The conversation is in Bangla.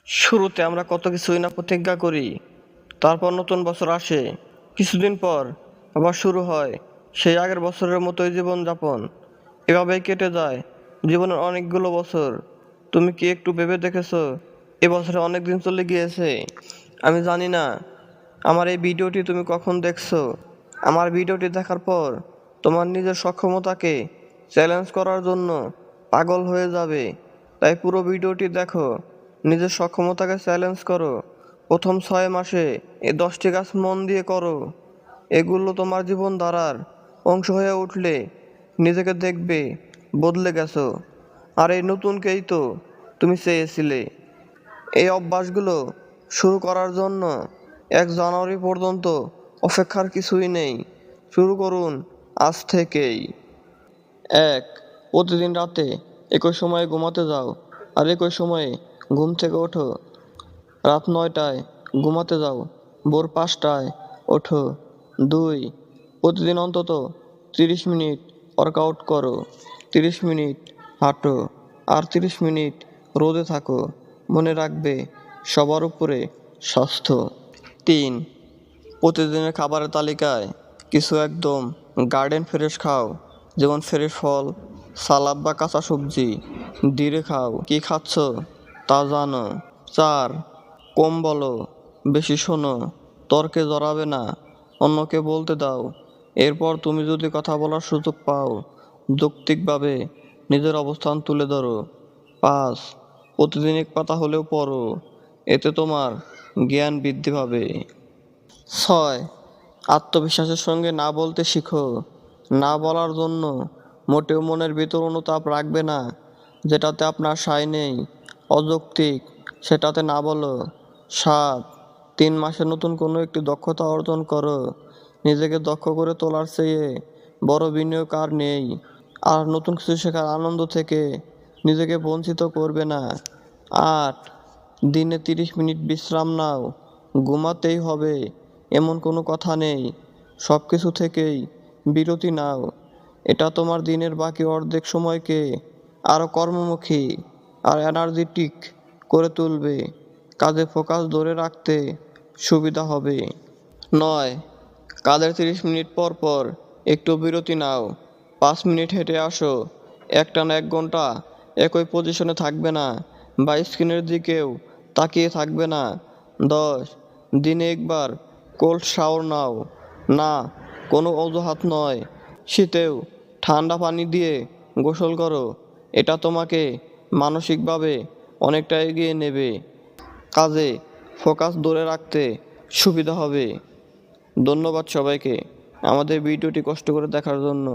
শুরুতে আমরা কত কিছুই না প্রতিজ্ঞা করি, তারপর নতুন বছর আসে। কিছুদিন পর আবার শুরু হয় সেই আগের বছরের মতোই জীবনযাপন। এভাবেই কেটে যায় জীবনের অনেকগুলো বছর। তুমি কি একটু ভেবে দেখেছো এবছরে অনেক দিন চলে গিয়েছে? আমি জানি না আমার এই ভিডিওটি তুমি কখন দেখছো। আমার ভিডিওটি দেখার পর তোমার নিজের সক্ষমতাকে চ্যালেঞ্জ করার জন্য পাগল হয়ে যাবে। তাই পুরো ভিডিওটি দেখো, নিজের সক্ষমতাকে চ্যালেঞ্জ করো। প্রথম 6 মাসে এই 10টি কাজ মন দিয়ে করো। এগুলো তোমার জীবন ধারার অংশ হয়ে উঠলে নিজেকে দেখবে বদলে গেছো। আর এই নতুনকেই তো তুমি চেয়েছিলে। এই অভ্যাসগুলো শুরু করার জন্য 1 জানুয়ারি পর্যন্ত অপেক্ষার কিছুই নেই। শুরু করুন আজ থেকেই। 1. প্রতিদিন রাতে একই সময়ে ঘুমাতে যাও আর একই সময়ে ঘুম থেকে ওঠো। রাত 9টায় ঘুমাতে যাও, ভোর 5টায় ওঠো। 2. প্রতিদিন অন্তত 30 মিনিট ওয়ার্কআউট করো। 30 মিনিট হাঁটো আর 30 মিনিট রোদে থাকো। মনে রাখবে, সবার উপরে স্বাস্থ্য। 3. প্রতিদিনের খাবারের তালিকায় কিছু একদম গার্ডেন ফ্রেশ খাও, যেমন ফ্রেশ ফল, সালাদ বা কাঁচা সবজি। ধীরে খাও, কি খাচ্ছ তা জানো। 4. কম বলো, বেশি শোনো। তর্কে জড়াবে না, অন্যকে বলতে দাও। এরপর তুমি যদি কথা বলার সুযোগ পাও, যৌক্তিকভাবে নিজের অবস্থান তুলে ধরো। 5. প্রতিদিন 1 পাতা হলেও পড়ো, এতে তোমার জ্ঞান বৃদ্ধি পাবে। 6. আত্মবিশ্বাসের সঙ্গে না বলতে শিখো। না বলার জন্য মোটেও মনের ভিতর অনুতাপ রাখবে না। যেটাতে আপনার সায় নেই, অযৌক্তিক, সেটাতে না বলো। 7. 3 মাসে নতুন কোনো একটি দক্ষতা অর্জন করো। নিজেকে দক্ষ করে তোলার চেয়ে বড় বিনিয়োগ আর নেই। আর নতুন কিছু শেখার আনন্দ থেকে নিজেকে বঞ্চিত করবে না। 8. দিনে 30 মিনিট বিশ্রাম নাও। ঘুমাতেই হবে এমন কোনো কথা নেই। সব কিছু থেকেই বিরতি নাও। এটা তোমার দিনের বাকি অর্ধেক সময়কে আরও কর্মমুখী আর এনার্জেটিক করে তুলবে। কাজে ফোকাস ধরে রাখতে সুবিধা হবে। 9. কাজের 30 মিনিট পর পর একটু বিরতি নাও। 5 মিনিট হেঁটে আসো। একটানা 1 ঘন্টা একই পজিশনে থাকবে না বা স্ক্রিনের দিকেও তাকিয়ে থাকবে না। 10. দিনে একবার কোল্ড শাওয়ার নাও। না, কোনো অজুহাত নয়। শীতেও ঠান্ডা পানি দিয়ে গোসল করো। এটা তোমাকে মানসিকভাবে অনেকটা এগিয়ে নেবে। কাজে ফোকাস ধরে রাখতে সুবিধা হবে। ধন্যবাদ সবাইকে আমাদের ভিডিওটি কষ্ট করে দেখার জন্য।